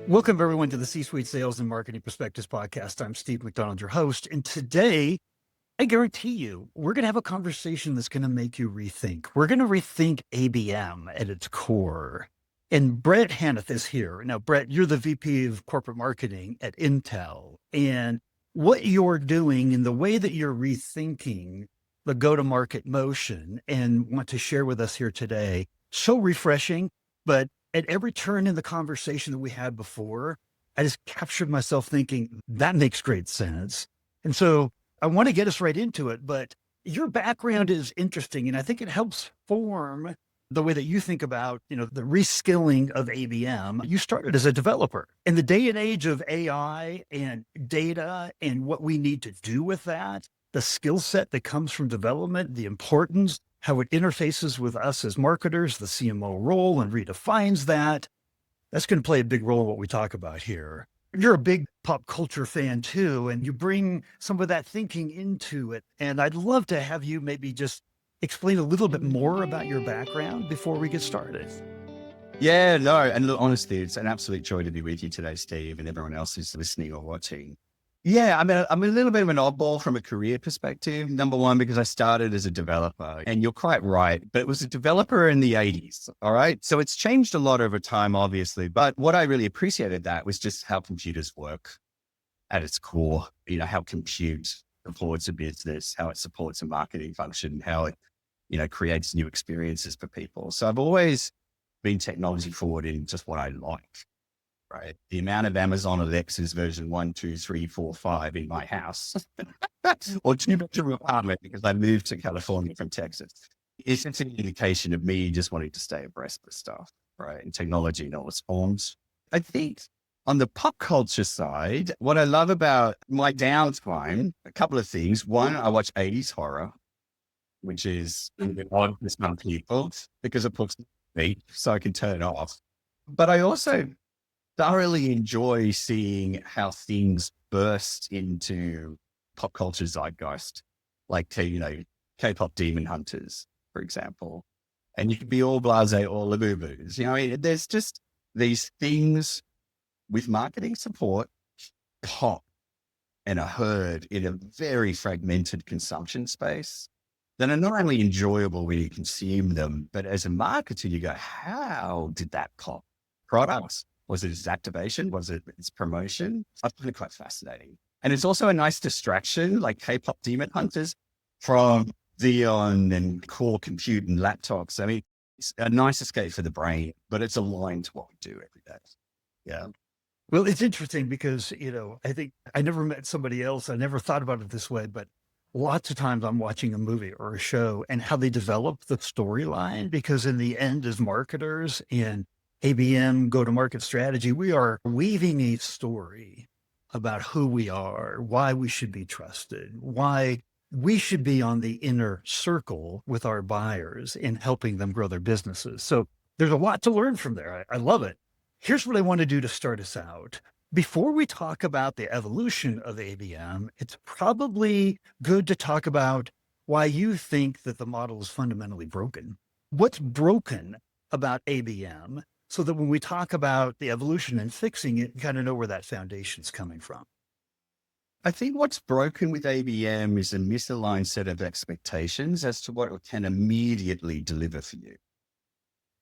Welcome, everyone, to the C-Suite Sales and Marketing Perspectives podcast. I'm Steve McDonald, your host. And today, I guarantee you, we're going to have a conversation that's going to make you rethink. We're going to rethink ABM at its core. And Brett Hannath is here. Now, Brett, you're the VP of Corporate Marketing at Intel. And what you're doing in the way that you're rethinking the go-to-market motion and want to share with us here today, so refreshing, but at every turn in the conversation that we had before, I just captured myself thinking that makes great sense. And so I want to get us right into it, but your background is interesting. And I think it helps form the way that you think about, the reskilling of ABM. You started as a developer in the day and age of AI and data and what we need to do with that, the skill set that comes from development, the importance, how it interfaces with us as marketers, the CMO role, and redefines that. That's going to play a big role in what we talk about here. You're a big pop culture fan too, and you bring some of that thinking into it. And I'd love to have you maybe just explain a little bit more about your background before we get started. Yeah, no. And look, honestly, it's an absolute joy to be with you today, Steve, and everyone else who's listening or watching. Yeah, I'm a little bit of an oddball from a career perspective. Number one, because I started as a developer, and you're quite right, but it was a developer in the 80s. All right. So it's changed a lot over time, obviously. But what I really appreciated that was just how computers work at its core, how compute supports a business, how it supports a marketing function, how it, creates new experiences for people. So I've always been technology forward in just what I like. Right. The amount of Amazon Alexa's version 1, 2, 3, 4, 5 in my house or two-bedroom apartment because I moved to California from Texas. It's an indication of me just wanting to stay abreast of stuff, right? And technology in all its forms. I think on the pop culture side, what I love about my downtime, a couple of things. One, I watch 80s horror, which is a bit odd for some people because it puts me so I can turn it off. But I also thoroughly enjoy seeing how things burst into pop culture zeitgeist, like, K-pop Demon Hunters, for example. And you can be all blasé, all laboobos. There's just these things with marketing support pop and are heard in a very fragmented consumption space that are not only enjoyable when you consume them, but as a marketer, you go, how did that pop? Products? Was it its activation? Was it its promotion? I find it quite fascinating. And it's also a nice distraction, like K-pop Demon Hunters, from Xeon and core compute and laptops. I mean, it's a nice escape for the brain, but it's aligned to what we do every day. Yeah. Well, it's interesting because, I think I never met somebody else. I never thought about it this way, but lots of times I'm watching a movie or a show and how they develop the storyline, because in the end, as marketers and ABM go-to-market strategy, we are weaving a story about who we are, why we should be trusted, why we should be on the inner circle with our buyers in helping them grow their businesses. So there's a lot to learn from there. I love it. Here's what I want to do to start us out. Before we talk about the evolution of ABM, it's probably good to talk about why you think that the model is fundamentally broken. What's broken about ABM, so that when we talk about the evolution and fixing it, you kind of know where that foundation's coming from. I think what's broken with ABM is a misaligned set of expectations as to what it can immediately deliver for you.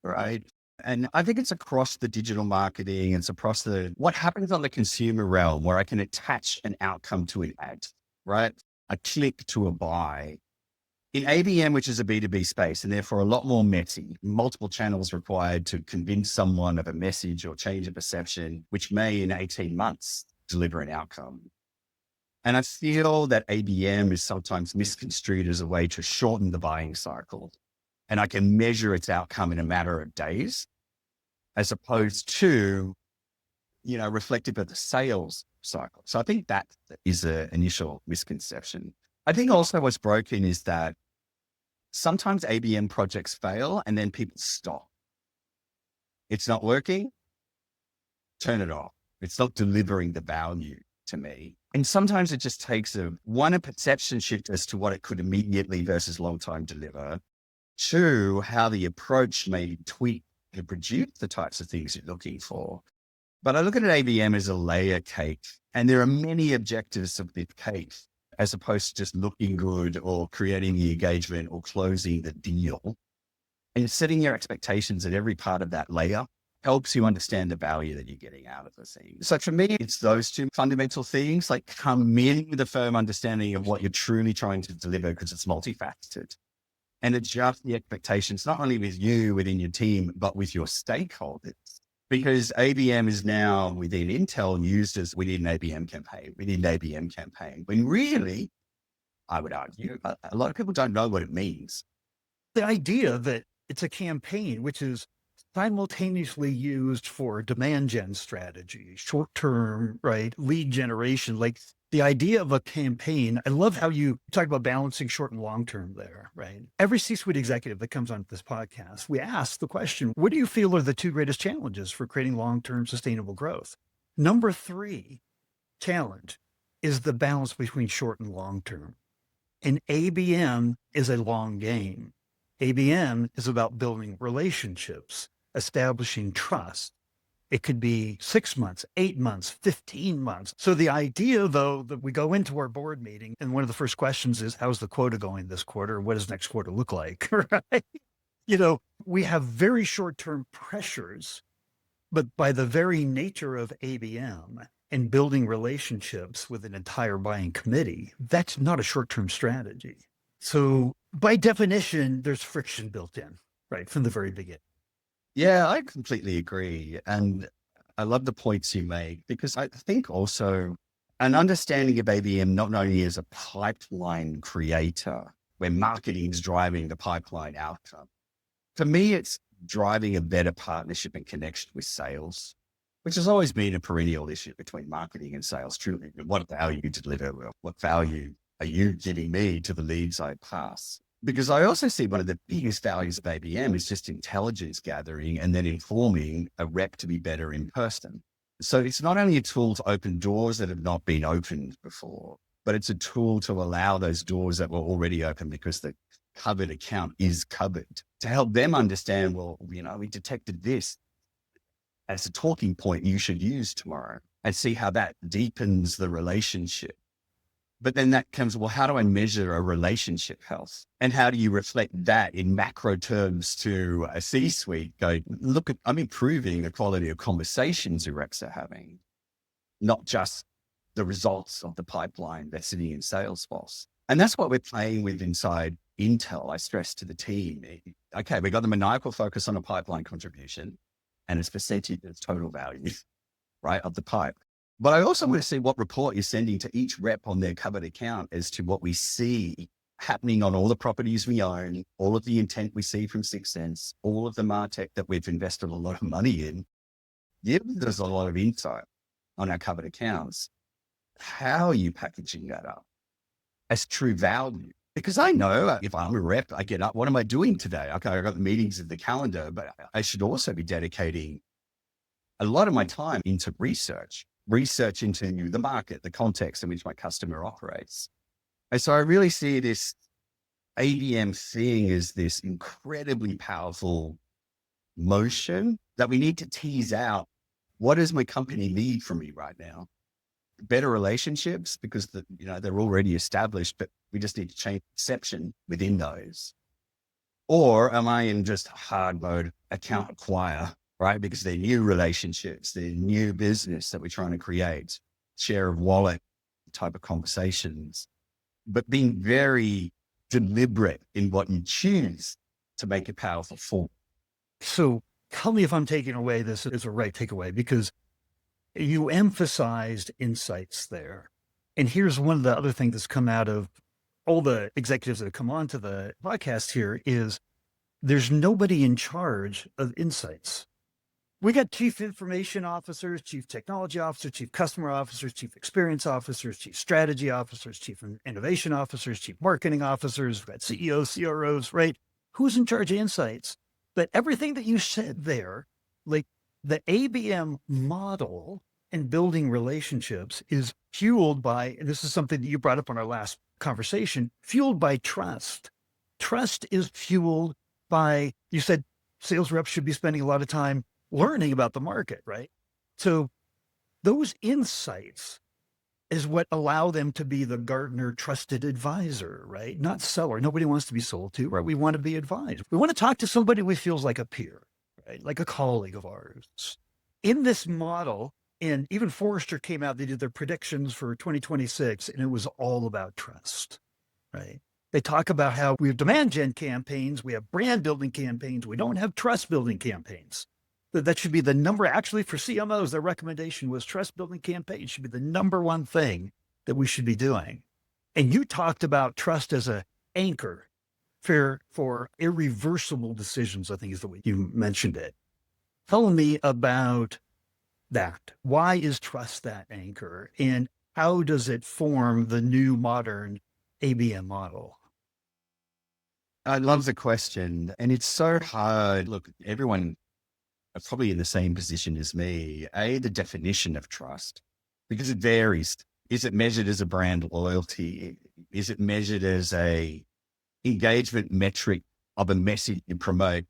Right. And I think it's across the digital marketing. It's across what happens on the consumer realm where I can attach an outcome to an ad, right? A click to a buy. In ABM, which is a B2B space, and therefore a lot more messy, multiple channels required to convince someone of a message or change a perception, which may in 18 months deliver an outcome. And I feel that ABM is sometimes misconstrued as a way to shorten the buying cycle. And I can measure its outcome in a matter of days, as opposed to, reflective of the sales cycle. So I think that is an initial misconception. I think also what's broken is that sometimes ABM projects fail and then people stop. It's not working, turn it off. It's not delivering the value to me. And sometimes it just takes a perception shift as to what it could immediately versus long time deliver. Two, how the approach may tweak to produce the types of things you're looking for. But I look at an ABM as a layer cake, and there are many objectives of this cake, as opposed to just looking good or creating the engagement or closing the deal. And setting your expectations at every part of that layer helps you understand the value that you're getting out of the thing. So for me, it's those two fundamental things, like come in with a firm understanding of what you're truly trying to deliver, because it's multifaceted, and adjust the expectations, not only with you within your team, but with your stakeholders. Because ABM is now within Intel used as within ABM campaign, when really, I would argue, a lot of people don't know what it means. The idea that it's a campaign, which is simultaneously used for demand gen strategy, short-term, right, lead generation, like the idea of a campaign. I love how you talk about balancing short and long-term there, right? Every C-suite executive that comes on this podcast, we ask the question, what do you feel are the two greatest challenges for creating long-term sustainable growth? Number 3 challenge is the balance between short and long-term. And ABM is a long game. ABM is about building relationships, establishing trust. It could be 6 months, 8 months, 15 months. So the idea, though, that we go into our board meeting and one of the first questions is, how's the quota going this quarter? What does next quarter look like? Right? We have very short-term pressures, but by the very nature of ABM and building relationships with an entire buying committee, that's not a short-term strategy. So by definition, there's friction built in, right, from the very beginning. Yeah, I completely agree. And I love the points you make, because I think also an understanding of ABM not only as a pipeline creator, where marketing is driving the pipeline outcome. For me, it's driving a better partnership and connection with sales, which has always been a perennial issue between marketing and sales. Truly, what value to deliver? What value are you giving me to the leads I pass? Because I also see one of the biggest values of ABM is just intelligence gathering and then informing a rep to be better in person. So it's not only a tool to open doors that have not been opened before, but it's a tool to allow those doors that were already open because the covered account is covered, to help them understand, well, we detected this as a talking point you should use tomorrow, and see how that deepens the relationship. But then that comes, well, how do I measure a relationship health? And how do you reflect that in macro terms to a C-suite? Look, I'm improving the quality of conversations your reps are having, not just the results of the pipeline that's sitting in Salesforce. And that's what we're playing with inside Intel. I stress to the team, okay, we got the maniacal focus on a pipeline contribution and its percentage of total value, right, of the pipe. But I also want to see what report you're sending to each rep on their covered account as to what we see happening on all the properties we own, all of the intent we see from Sixth Sense, all of the MarTech that we've invested a lot of money in. Gives us a lot of insight on our covered accounts. How are you packaging that up as true value? Because I know if I'm a rep, I get up, what am I doing today? Okay, I got the meetings in the calendar, but I should also be dedicating a lot of my time into research into the market, the context in which my customer operates. And so I really see this ABM thing as this incredibly powerful motion that we need to tease out. What does my company need from me right now? Better relationships, because they're already established, but we just need to change perception within those. Or am I in just hard mode account acquire, right? Because they're new relationships, they're new business that we're trying to create, share of wallet type of conversations, but being very deliberate in what you choose to make it powerful for. So tell me if I'm taking away this as a right takeaway, because you emphasized insights there. And here's one of the other things that's come out of all the executives that have come on to the podcast here is there's nobody in charge of insights. We got chief information officers, chief technology officers, chief customer officers, chief experience officers, chief strategy officers, chief innovation officers, chief marketing officers. We've got CEOs, CROs, right? Who's in charge of insights? But everything that you said there, like the ABM model and building relationships is fueled by, and this is something that you brought up on our last conversation, fueled by trust. Trust is fueled by, you said sales reps should be spending a lot of time learning about the market, right? So those insights is what allow them to be the Gartner trusted advisor, right? Not seller. Nobody wants to be sold to, right? We want to be advised. We want to talk to somebody who feels like a peer, right? Like a colleague of ours. In this model, and even Forrester came out, they did their predictions for 2026, and it was all about trust, right? They talk about how we have demand gen campaigns, we have brand building campaigns, we don't have trust building campaigns. That should be the number, actually, for CMOs, their recommendation was trust building campaigns should be the number one thing that we should be doing. And you talked about trust as an anchor for irreversible decisions, I think is the way you mentioned it. Tell me about that. Why is trust that anchor? And how does it form the new modern ABM model? I love the question. And it's so hard. Look, everyone are probably in the same position as me. The definition of trust, because it varies. Is it measured as a brand loyalty? Is it measured as a engagement metric of a message you promote?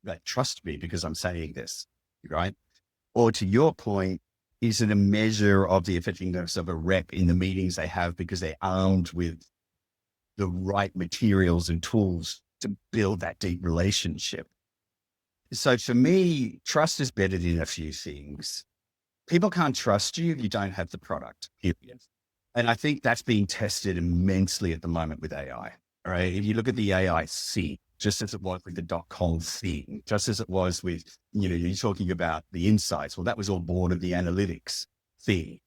Like, trust me because I'm saying this, right? Or to your point, is it a measure of the effectiveness of a rep in the meetings they have because they're armed with the right materials and tools to build that deep relationship? So for me, trust is bedded in a few things. People can't trust you if you don't have the product. And I think that's being tested immensely at the moment with AI, right? If you look at the AI scene, just as it was with the .com thing, just as it was with, you're talking about the insights. Well, that was all born of the analytics thing,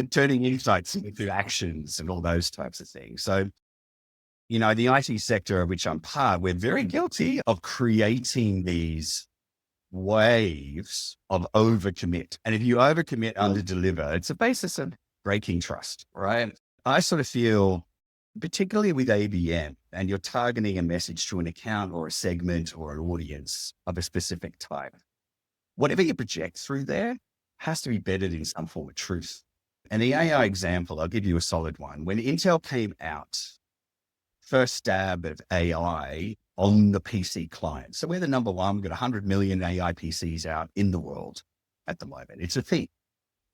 turning insights into actions and all those types of things. So, the IT sector of which I'm part, we're very guilty of creating these waves of overcommit. And if you overcommit, underdeliver, it's a basis of breaking trust, right? I sort of feel, particularly with ABM, and you're targeting a message to an account or a segment or an audience of a specific type, whatever you project through there has to be bedded in some form of truth. And the AI example, I'll give you a solid one. When Intel came out, first stab of AI on the PC client. So we're the number one. We've got 100 million AI PCs out in the world at the moment. It's a thing.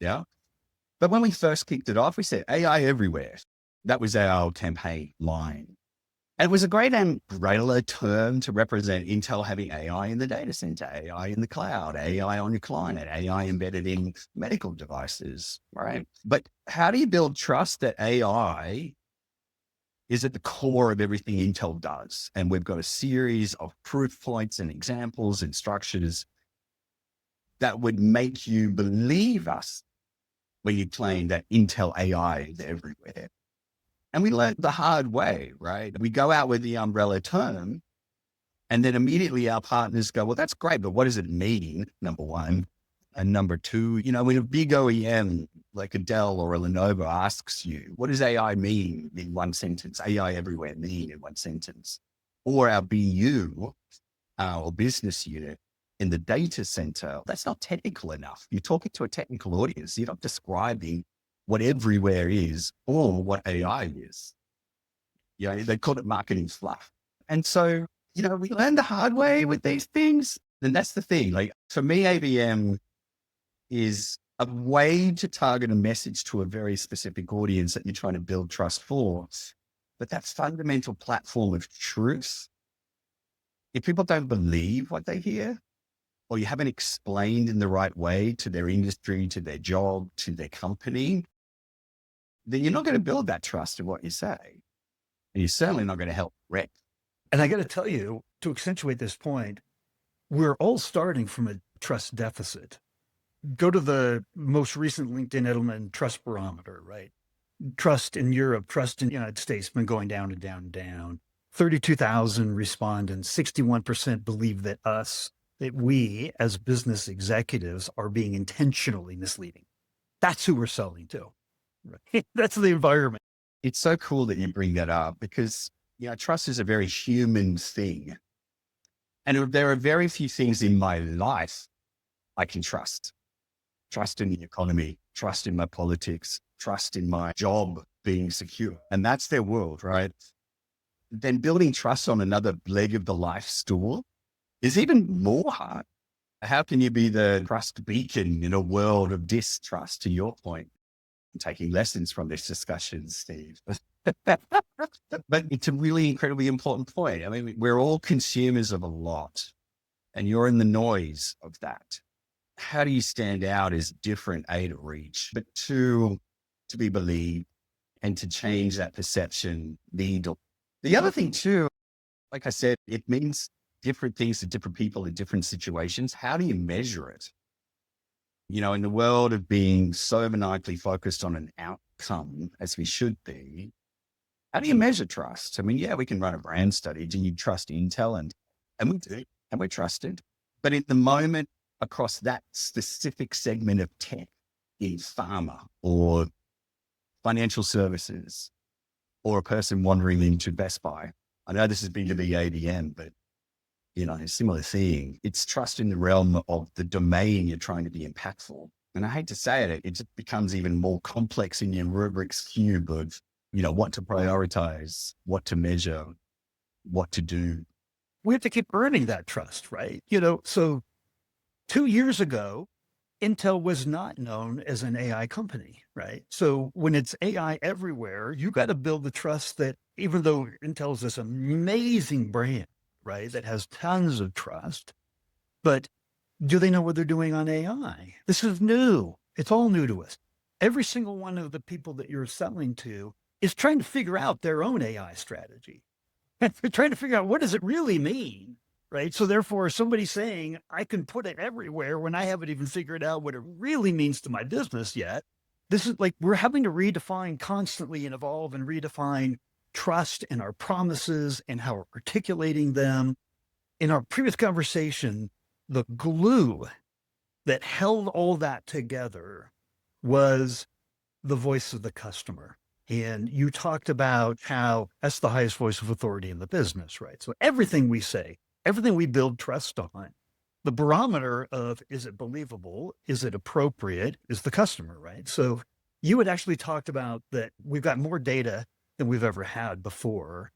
Yeah. But when we first kicked it off, we said AI everywhere. That was our campaign line. And it was a great umbrella term to represent Intel having AI in the data center, AI in the cloud, AI on your client, AI embedded in medical devices, right? But how do you build trust that AI is at the core of everything Intel does? And we've got a series of proof points and examples and structures that would make you believe us when you claim that Intel AI is everywhere. And we learned the hard way, right? We go out with the umbrella term, and then immediately our partners go, well, that's great, but what does it mean? Number one. And number two, when a big OEM like a Dell or a Lenovo asks you, what does AI mean in one sentence? AI everywhere mean in one sentence? Or our BU, or business unit in the data center, that's not technical enough. You're talking to a technical audience. You're not describing what everywhere is or what AI is. They call it marketing fluff. And so, we learn the hard way with these things. And that's the thing. Like, for me, ABM is a way to target a message to a very specific audience that you're trying to build trust for. But that fundamental platform of truth, if people don't believe what they hear, or you haven't explained in the right way to their industry, to their job, to their company, then you're not going to build that trust in what you say. And you're certainly not going to help rep. And I got to tell you, to accentuate this point, we're all starting from a trust deficit. Go to the most recent LinkedIn Edelman Trust Barometer, right? Trust in Europe, trust in the United States been going down and down and down. 32,000 respondents, 61% believe that we as business executives are being intentionally misleading. That's who we're selling to. Right? That's the environment. It's so cool that you bring that up because, trust is a very human thing. And there are very few things in my life I can trust. Trust in the economy, trust in my politics, trust in my job being secure. And that's their world, right? Then building trust on another leg of the life stool is even more hard. How can you be the trust beacon in a world of distrust, to your point? I'm taking lessons from this discussion, Steve. But it's a really incredibly important point. I mean, we're all consumers of a lot, and you're in the noise of that. How do you stand out as different, A, to reach, but two, to be believed and to change that perception? The other thing too, like I said, it means different things to different people in different situations. How do you measure it? In the world of being so maniacally focused on an outcome as we should be, how do you measure trust? I mean, yeah, we can run a brand study. Do you trust Intel? And we do, and we're trusted. But in the moment across that specific segment of tech in pharma or financial services or a person wandering into Best Buy, I know this is B2B ABM, but a similar thing. It's trust in the realm of the domain you're trying to be impactful. And I hate to say it, it just becomes even more complex in your rubrics cube of, what to prioritize, what to measure, what to do. We have to keep earning that trust, right? So 2 years ago, Intel was not known as an AI company, right? So when it's AI everywhere, you got to build the trust that even though Intel is this amazing brand, right, that has tons of trust, but do they know what they're doing on AI? This is new. It's all new to us. Every single one of the people that you're selling to is trying to figure out their own AI strategy. And they're trying to figure out, what does it really mean? Right. So therefore, somebody saying I can put it everywhere when I haven't even figured out what it really means to my business yet. This is like, we're having to redefine constantly and evolve and redefine trust and our promises and how we're articulating them. In our previous conversation, the glue that held all that together was the voice of the customer. And you talked about how that's the highest voice of authority in the business, right? So everything we say, everything we build trust on, the barometer of, is it believable? Is it appropriate? Is the customer, right? So you had actually talked about that we've got more data than we've ever had before.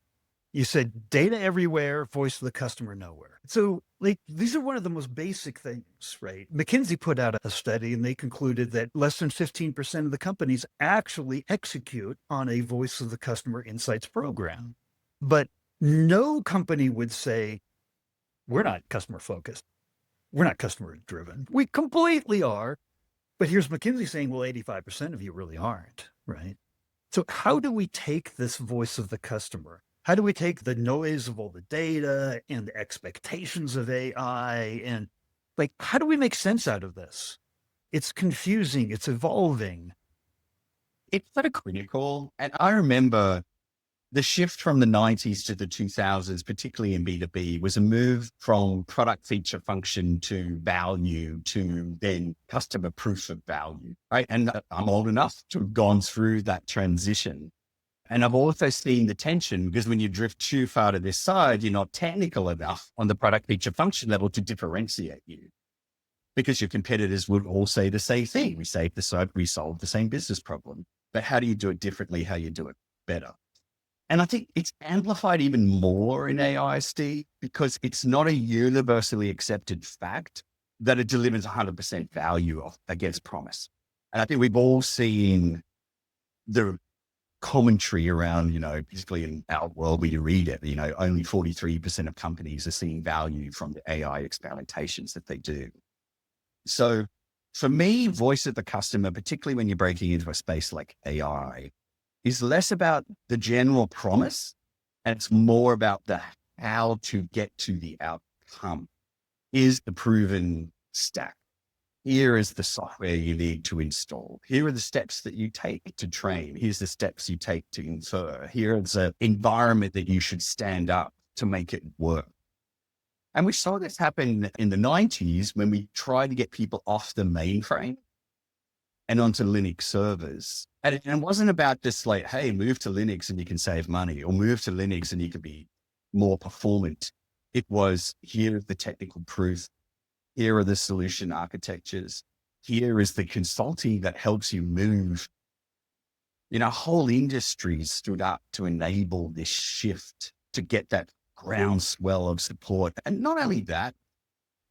You said data everywhere, voice of the customer nowhere. So like, these are one of the most basic things, right? McKinsey put out a study and they concluded that less than 15% of the companies actually execute on a voice of the customer insights program. But no company would say, we're not customer focused. We're not customer driven. We completely are. But here's McKinsey saying, well, 85% of you really aren't, right? So how do we take this voice of the customer? How do we take the noise of all the data and the expectations of AI and like, how do we make sense out of this? It's confusing. It's evolving. It's sort of critical. And I remember the shift from the 90s to the 2000s, particularly in B2B, was a move from product feature function to value to then customer proof of value, right? And I'm old enough to have gone through that transition. And I've also seen the tension because when you drift too far to this side, you're not technical enough on the product feature function level to differentiate you. Because your competitors would all say the same thing. We solve the same business problem. But how do you do it differently? How you do it better? And I think it's amplified even more in AI, Steve, because it's not a universally accepted fact that it delivers 100% value against promise. And I think we've all seen the commentary around, particularly in our world where you read it, only 43% of companies are seeing value from the AI experimentations that they do. So for me, voice of the customer, particularly when you're breaking into a space like AI, is less about the general promise and it's more about the how to get to the outcome. Is the proven stack. Here is the software you need to install. Here are the steps that you take to train. Here's the steps you take to infer. Here's an environment that you should stand up to make it work. And we saw this happen in the 90s when we tried to get people off the mainframe and onto Linux servers. And it wasn't about just like, hey, move to Linux and you can save money, or move to Linux and you can be more performant. It was, here is the technical proof. Here are the solution architectures. Here is the consulting that helps you move. Whole industries stood up to enable this shift, to get that groundswell of support. And not only that,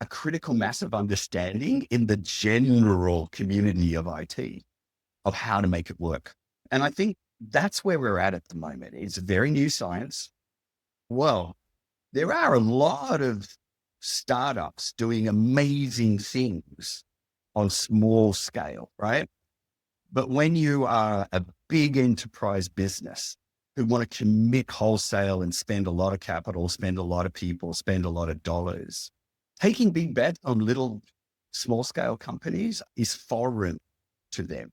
a critical mass of understanding in the general community of IT of how to make it work. And I think that's where we're at the moment. It's very new science. Well, there are a lot of startups doing amazing things on small scale, right? But when you are a big enterprise business who want to commit wholesale and spend a lot of capital, spend a lot of people, spend a lot of dollars, taking big bets on little small scale companies is foreign to them,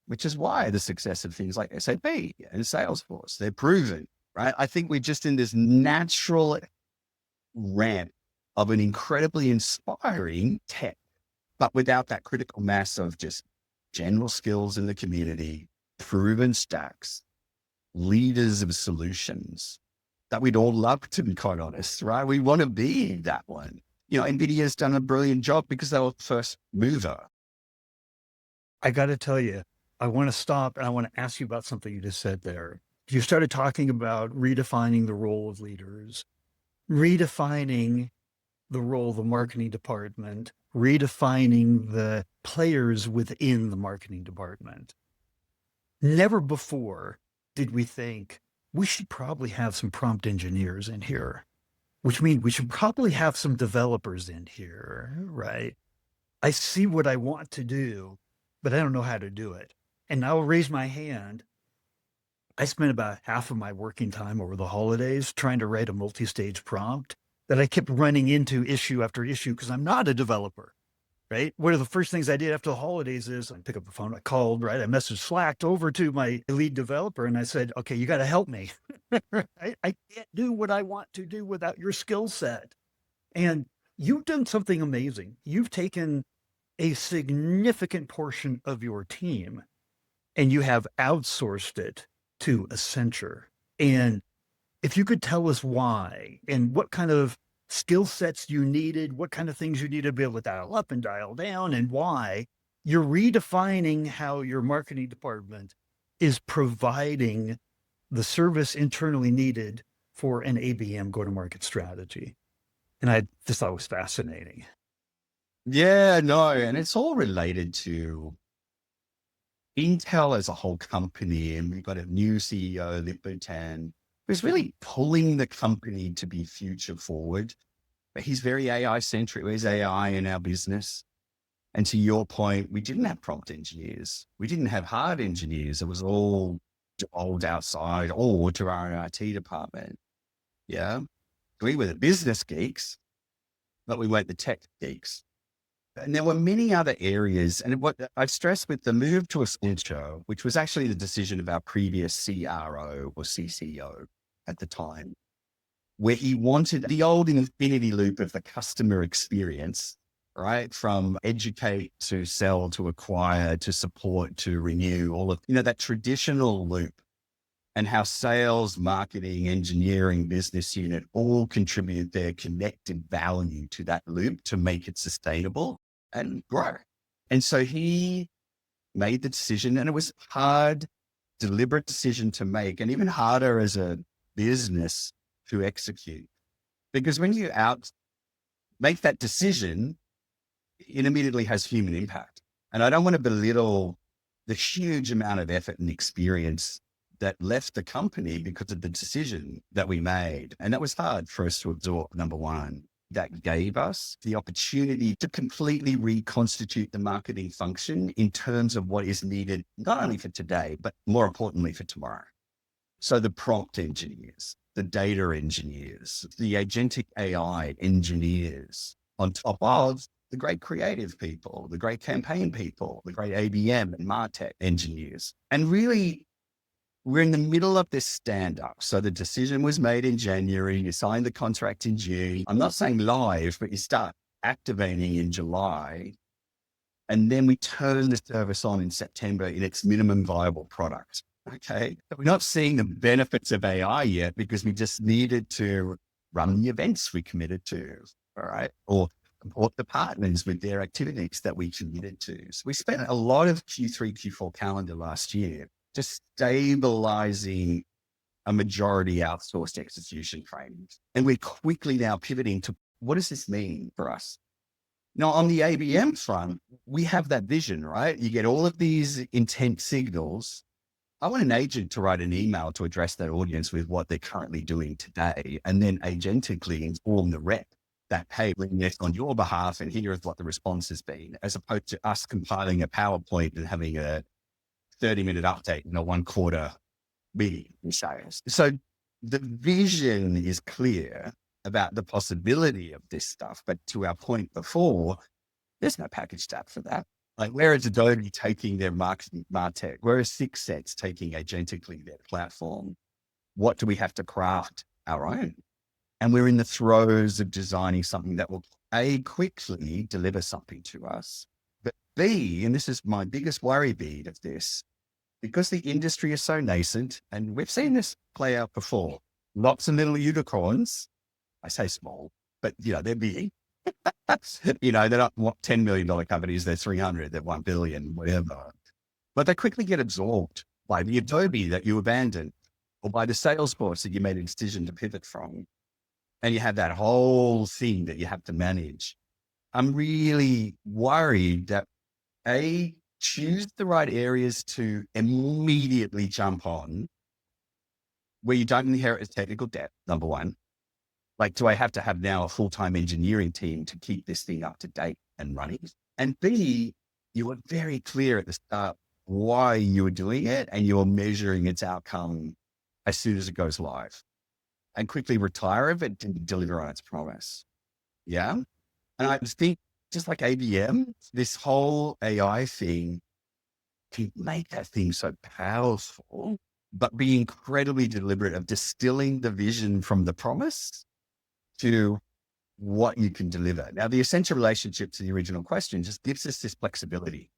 which is why the success of things like SAP and Salesforce, they're proven, right? I think we're just in this natural ramp of an incredibly inspiring tech, but without that critical mass of just general skills in the community, proven stacks, leaders of solutions that we'd all love to be quite honest, right? We want to be that one. NVIDIA's done a brilliant job because they were the first mover. I got to tell you, I want to stop and I want to ask you about something you just said there. You started talking about redefining the role of leaders, redefining the role of the marketing department, redefining the players within the marketing department. Never before did we think we should probably have some prompt engineers in here, which means we should probably have some developers in here, right? I see what I want to do, but I don't know how to do it. And I will raise my hand. I spent about half of my working time over the holidays trying to write a multi-stage prompt that I kept running into issue after issue because I'm not a developer, right? One of the first things I did after the holidays is I pick up the phone, I called, right? I messaged Slack over to my lead developer and I said, okay, you got to help me. I can't do what I want to do without your skill set. And you've done something amazing. You've taken a significant portion of your team and you have outsourced it to Accenture. And if you could tell us why and what kind of skill sets you needed, what kind of things you need to be able to dial up and dial down, and why you're redefining how your marketing department is providing the service internally needed for an ABM go-to-market strategy. And I just thought it was fascinating. Yeah, no, and it's all related to Intel as a whole company. And we've got a new CEO, Lip-Bu who's really pulling the company to be future forward. But he's very AI centric. There's AI in our business. And to your point, we didn't have prompt engineers. We didn't have hard engineers. It was all old outside or to our IT department. Yeah. We were the business geeks, but we weren't the tech geeks. And there were many other areas. And what I've stressed with the move to Accenture, which was actually the decision of our previous CRO or CCO at the time, where he wanted the old infinity loop of the customer experience, right? From educate to sell to acquire to support to renew, all of, that traditional loop, and how sales, marketing, engineering, business unit all contribute their connected value to that loop to make it sustainable and grow. And so he made the decision, and it was hard, deliberate decision to make, and even harder as a business to execute. Because when you make that decision, it immediately has human impact. And I don't want to belittle the huge amount of effort and experience that left the company because of the decision that we made. And that was hard for us to absorb, number one. That gave us the opportunity to completely reconstitute the marketing function in terms of what is needed, not only for today, but more importantly for tomorrow. So the prompt engineers, the data engineers, the agentic AI engineers, on top of the great creative people, the great campaign people, the great ABM and MarTech engineers. And really, we're in the middle of this stand up. So the decision was made in January. You signed the contract in June. I'm not saying live, but you start activating in July. And then we turn the service on in September in its minimum viable product. Okay. But we're not seeing the benefits of AI yet because we just needed to run the events we committed to. All right. Or support the partners with their activities that we committed to. So we spent a lot of Q3, Q4 calendar last year just stabilizing a majority outsourced execution framework. And we're quickly now pivoting to what does this mean for us? Now, on the ABM front, we have that vision, right? You get all of these intent signals. I want an agent to write an email to address that audience with what they're currently doing today, and then agentically inform the rep that, hey, we're doing this on your behalf, and here is what the response has been, as opposed to us compiling a PowerPoint and having a 30-minute update in a 1/4 meeting in sales. So the vision is clear about the possibility of this stuff. But to our point before, there's no package app for that. Like, where is Adobe taking their marketing MarTech? Where is Skillset taking agentically their platform? What do we have to craft our own? And we're in the throes of designing something that will A, quickly deliver something to us, but B, and this is my biggest worry bead of this, because the industry is so nascent, and we've seen this play out before, lots of little unicorns. I say small, but they're big. They're not $10 million companies. They're 300, they're 1 billion, whatever. But they quickly get absorbed by the Adobe that you abandoned, or by the Salesforce that you made a decision to pivot from. And you have that whole thing that you have to manage. I'm really worried that choose the right areas to immediately jump on, where you don't inherit technical debt, number one. Like, do I have to have now a full-time engineering team to keep this thing up to date and running? And B, you were very clear at the start why you were doing it, and you're measuring its outcome as soon as it goes live, and quickly retire if it didn't deliver on its promise. Yeah. And I just think, just like ABM, this whole AI thing can make that thing so powerful, but be incredibly deliberate of distilling the vision from the promise to what you can deliver. Now, the essential relationship to the original question just gives us this flexibility.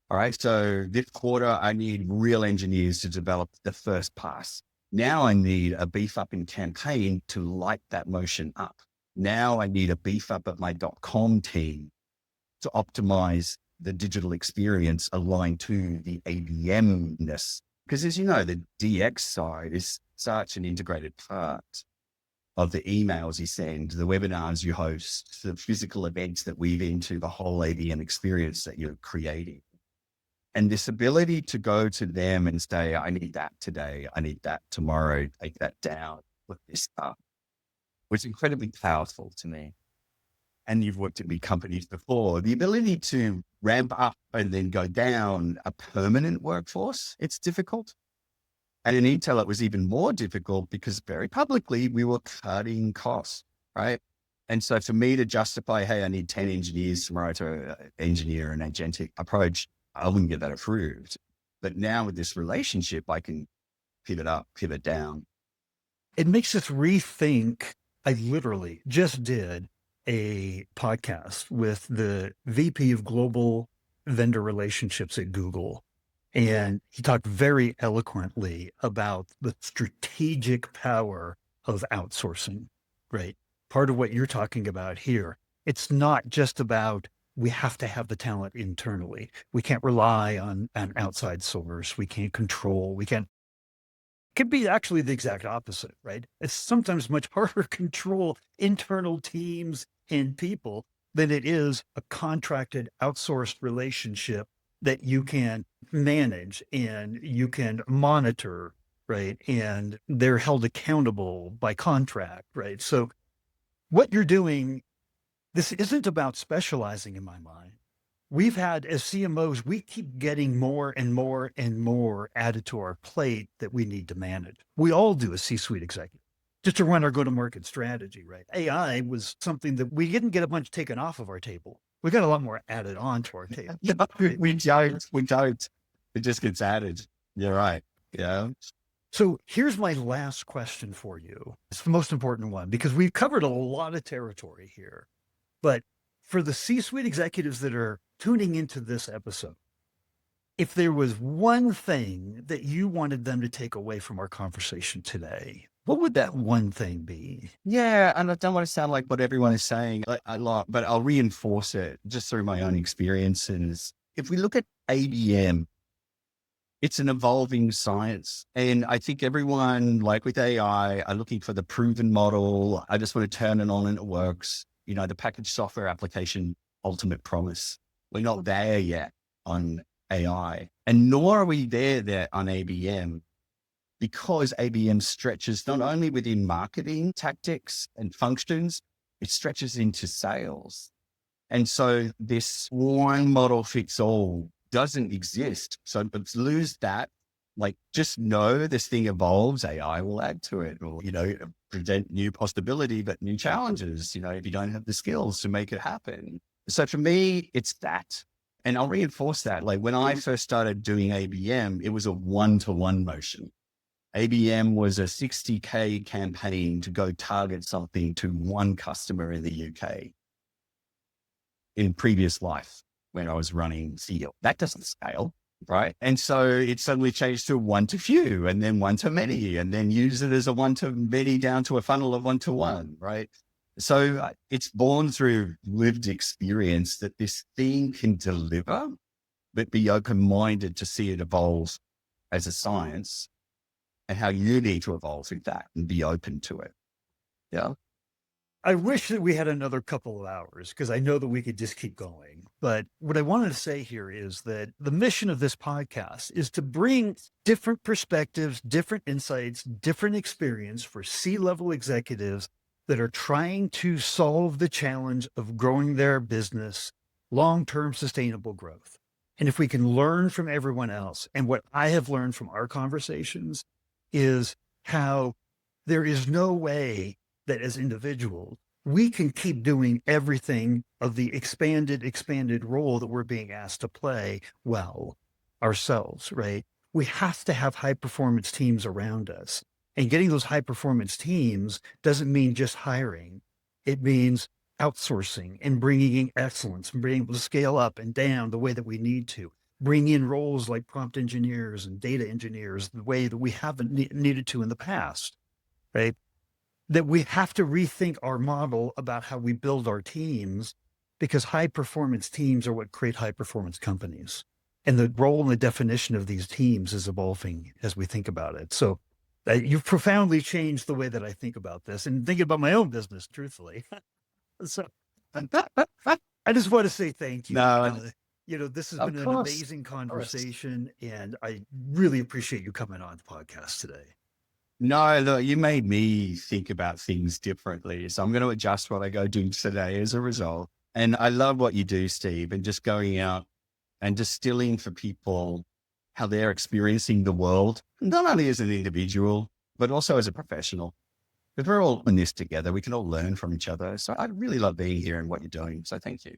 All right. So this quarter, I need real engineers to develop the first pass. Now I need a beef up in campaign to light that motion up. Now I need a beef up at my .com team to optimize the digital experience aligned to the ABM-ness. Because as you know, the DX side is such an integrated part of the emails you send, the webinars you host, the physical events that weave into the whole ABM experience that you're creating. And this ability to go to them and say, I need that today, I need that tomorrow, take that down, put this up, was incredibly powerful to me. And you've worked at big companies before. The ability to ramp up and then go down a permanent workforce, it's difficult. And in Intel, it was even more difficult because very publicly we were cutting costs, right? And so for me to justify, hey, I need 10 engineers tomorrow to engineer an agentic approach, I wouldn't get that approved. But now with this relationship, I can pivot up, pivot down. It makes us rethink. I literally just did a podcast with the VP of Global Vendor Relationships at Google. And he talked very eloquently about the strategic power of outsourcing, right? Part of what you're talking about here, it's not just about we have to have the talent internally. We can't rely on an outside source. We can't control. We can't. It could be actually the exact opposite, right? It's sometimes much harder to control internal teams and people than it is a contracted outsourced relationship that you can manage and you can monitor, right? And they're held accountable by contract, right? So what you're doing, this isn't about specializing in my mind. We've had, as CMOs, we keep getting more and more and more added to our plate that we need to manage. We all do as C-suite executive, just to run our go-to-market strategy, right? AI was something that we didn't get a bunch taken off of our table. We got a lot more added on to our table. We don't. It just gets added. You're right. Yeah. So here's my last question for you. It's the most important one because we've covered a lot of territory here. But for the C-suite executives that are tuning into this episode, if there was one thing that you wanted them to take away from our conversation today, what would that one thing be? Yeah. And I don't want to sound like what everyone is saying a lot, but I'll reinforce it just through my own experiences. If we look at ABM, it's an evolving science. And I think everyone, like with AI, are looking for the proven model. I just want to turn it on and it works. The packaged software application ultimate promise. We're not there yet on AI, and nor are we there on ABM, because ABM stretches not only within marketing tactics and functions, it stretches into sales. And so this one model fits all doesn't exist. So let's lose that. Like, just know this thing evolves, AI will add to it, or, present new possibility, but new challenges, if you don't have the skills to make it happen. So for me, it's that. And I'll reinforce that. Like, when I first started doing ABM, it was a one-to-one motion. ABM was a 60K campaign to go target something to one customer in the UK. In previous life, when I was running CEO, that doesn't scale, right? And so it suddenly changed to one to few, and then one to many, and then use it as a one to many down to a funnel of one to one, right? So it's born through lived experience that this thing can deliver, but be open-minded to see it evolve as a science, and how you need to evolve with that and be open to it. Yeah. I wish that we had another couple of hours, because I know that we could just keep going. But what I wanted to say here is that the mission of this podcast is to bring different perspectives, different insights, different experience for C-level executives that are trying to solve the challenge of growing their business, long-term sustainable growth. And if we can learn from everyone else, and what I have learned from our conversations is how there is no way that as individuals, we can keep doing everything of the expanded role that we're being asked to play well ourselves, right? We have to have high performance teams around us. And getting those high performance teams doesn't mean just hiring. It means outsourcing and bringing in excellence and being able to scale up and down the way that we need to. Bring in roles like prompt engineers and data engineers the way that we haven't needed to in the past, right? That we have to rethink our model about how we build our teams, because high performance teams are what create high performance companies. And the role and the definition of these teams is evolving as we think about it. So you've profoundly changed the way that I think about this and thinking about my own business, truthfully. So I just want to say thank you. No, This has of been an course. amazing conversation, and I really appreciate you coming on the podcast today. No, look, you made me think about things differently. So I'm going to adjust what I go do today as a result. And I love what you do, Steve, and just going out and distilling for people how they're experiencing the world, not only as an individual, but also as a professional. Because we're all in this together. We can all learn from each other. So I really love being here and what you're doing. So thank you.